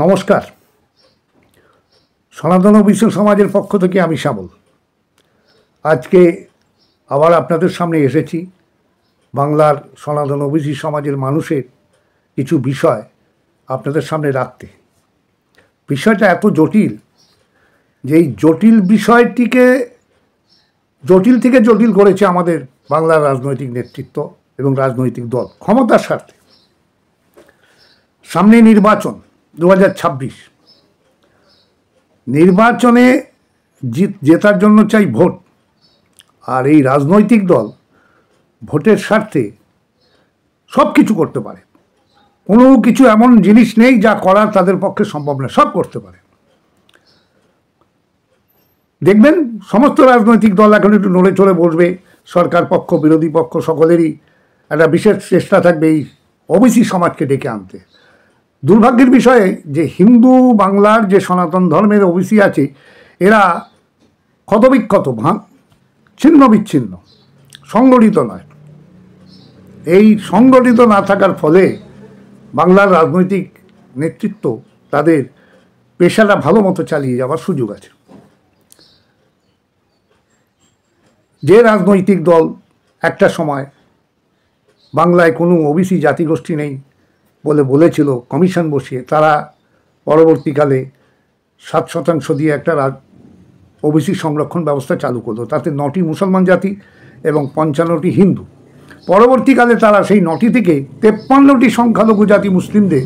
নমস্কার। সনাতন বিশ্ব সমাজের পক্ষ থেকে আমি শ্যামল। আজকে আবার আপনাদের সামনে এসেছি বাংলার সনাতন ওবিসি সমাজের মানুষের কিছু বিষয় আপনাদের সামনে রাখতে। বিষয়টা এত জটিল যে এই জটিল বিষয়টিকে জটিল থেকে জটিল করেছে আমাদের বাংলার রাজনৈতিক নেতৃত্ব এবং রাজনৈতিক দল ক্ষমতার স্বার্থে। সামনে নির্বাচন 2026, নির্বাচনে জেতার জন্য চাই ভোট, আর এই রাজনৈতিক দল ভোটের স্বার্থে সব কিছু করতে পারে। কোনো কিছু এমন জিনিস নেই যা করার তাদের পক্ষে সম্ভব না, সব করতে পারে। দেখবেন সমস্ত রাজনৈতিক দল এখন একটু নড়ে চড়ে বসবে, সরকার পক্ষ বিরোধী পক্ষ সকলেরই একটা বিশেষ চেষ্টা থাকবে এই ওবিসি সমাজকে ডেকে আনতে। দুর্ভাগ্যের বিষয়ে যে হিন্দু বাংলার যে সনাতন ধর্মের ওবিসি আছে এরা ক্ষতবিক্ষত, ছিন্ন বিচ্ছিন্ন, সংগঠিত নয়। এই সংগঠিত না থাকার ফলে বাংলার রাজনৈতিক নেতৃত্ব তাদের পেশাটা ভালো মতো চালিয়ে যাওয়ার সুযোগ আছে। যে রাজনৈতিক দল একটা সময় বাংলায় কোনো ওবিসি জাতিগোষ্ঠী নেই বলে বলেছিল কমিশন বসিয়ে, তারা পরবর্তীকালে 7% দিয়ে একটা ওবিসি সংরক্ষণ ব্যবস্থা চালু করলো। তাতে 9টি মুসলমান জাতি এবং 55টি হিন্দু। পরবর্তীকালে তারা সেই 9টি থেকে 53টি সংখ্যালঘু জাতি মুসলিমদের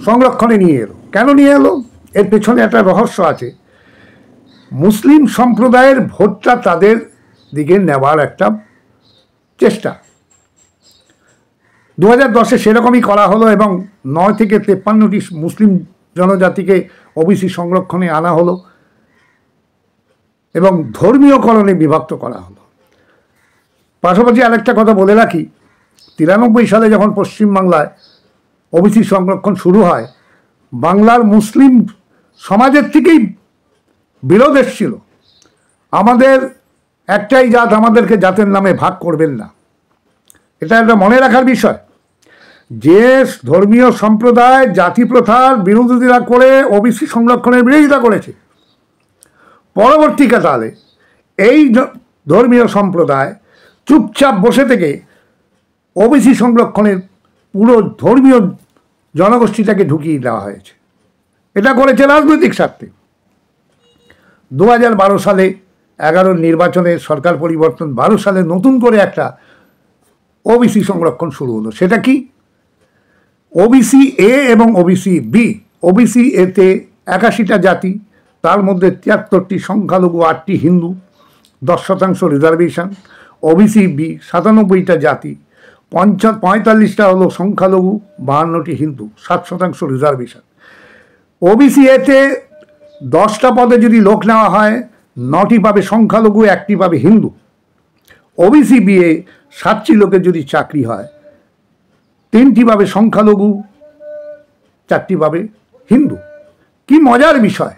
সংরক্ষণে নিয়ে এলো। কেন নিয়ে এলো? এর পেছনে একটা রহস্য আছে। মুসলিম সম্প্রদায়ের ভোটটা তাদের দিকে নেওয়ার একটা চেষ্টা। 2010-এ সেরকমই করা হলো এবং 9 থেকে 53টি মুসলিম জনজাতিকে ওবিসি সংরক্ষণে আনা হলো এবং ধর্মীয়করণে বিভক্ত করা হলো। পাশাপাশি আরেকটা কথা বলে রাখি, 93 সালে যখন পশ্চিমবাংলায় ওবিসি সংরক্ষণ শুরু হয়, বাংলার মুসলিম সমাজের থেকেই বিরোধ এসেছিল, আমাদের একটাই জাত, আমাদেরকে জাতের নামে ভাগ করবেন না। এটা একটা মনে রাখার বিষয়। যে ধর্মীয় সম্প্রদায় জাতি প্রথার বিরোধিতা করে ওবিসি সংরক্ষণের বিরোধিতা করেছে, পরবর্তীকালে এই ধর্মীয় সম্প্রদায় চুপচাপ বসে থেকে ওবিসি সংরক্ষণের পুরো ধর্মীয় জনগোষ্ঠীটাকে ঢুকিয়ে দেওয়া হয়েছে। এটা করেছে রাজনৈতিক স্বার্থে। 2012 সালে 11 নির্বাচনে সরকার পরিবর্তন, 12 সালে নতুন করে একটা ওবিসি সংরক্ষণ শুরু হলো। সেটা কি? ওবিসি এ এবং ওবিসি বি। ওবিসি এতে 81টা জাতি, তার মধ্যে 73টি সংখ্যালঘু, 8টি হিন্দু, 10% রিজার্ভেশন। ওবিসি বি 97টা জাতি, 45টা হলো সংখ্যালঘু, 52টি হিন্দু, 7% রিজার্ভেশন। ওবিসি এতে 10টা পদে যদি লোক নেওয়া হয়, 9টি পাবে সংখ্যালঘু, 1টি পাবে হিন্দু। ওবিসি বি এ 7টি লোকের যদি চাকরি হয়, 3টি পাবে সংখ্যালঘু, 4টি পাবে হিন্দু। কি মজার বিষয়!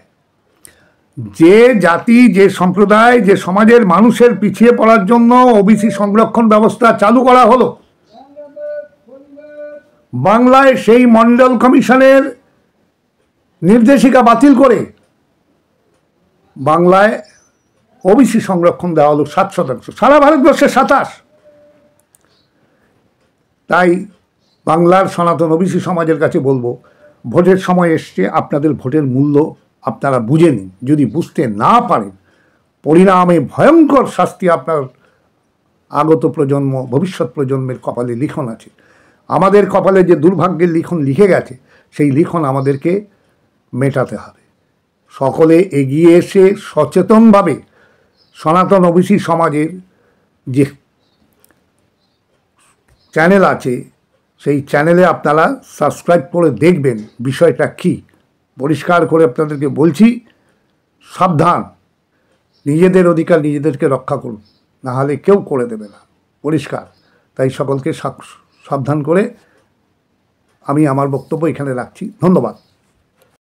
যে জাতি, যে সম্প্রদায়, যে সমাজের মানুষের পিছিয়ে পড়ার জন্য ওবিসি সংরক্ষণ ব্যবস্থা চালু করা হলো, বাংলায় সেই মণ্ডল কমিশনের নির্দেশিকা বাতিল করে বাংলায় ওবিসি সংরক্ষণ দেওয়া হলো 7%, সারা ভারতবর্ষে 27। তাই বাংলার সনাতন ওবিসি সমাজের কাছে বলবো, ভোটের সময় এসছে, আপনাদের ভোটের মূল্য আপনারা বুঝে নিন। যদি বুঝতে না পারেন, পরিণামে ভয়ঙ্কর শাস্তি আপনার আগত প্রজন্ম, ভবিষ্যৎ প্রজন্মের কপালে লিখন আছে। আমাদের কপালে যে দুর্ভাগ্যের লিখন লিখে গেছে, সেই লিখন আমাদেরকে মেটাতে হবে। সকলে এগিয়ে এসে সচেতনভাবে সনাতন ওবিসি সমাজের যে চ্যানেল আছে, সেই চ্যানেলে আপনারা সাবস্ক্রাইব করে দেখবেন বিষয়টা কি। পরিষ্কার করে আপনাদেরকে বলছি, সাবধান, নিজেদের অধিকার নিজেদেরকে রক্ষা করুন, না হলে কেউ করে দেবে না। পরিষ্কার। তাই সকলকে সাবধান করে আমি আমার বক্তব্য এখানে রাখছি। ধন্যবাদ।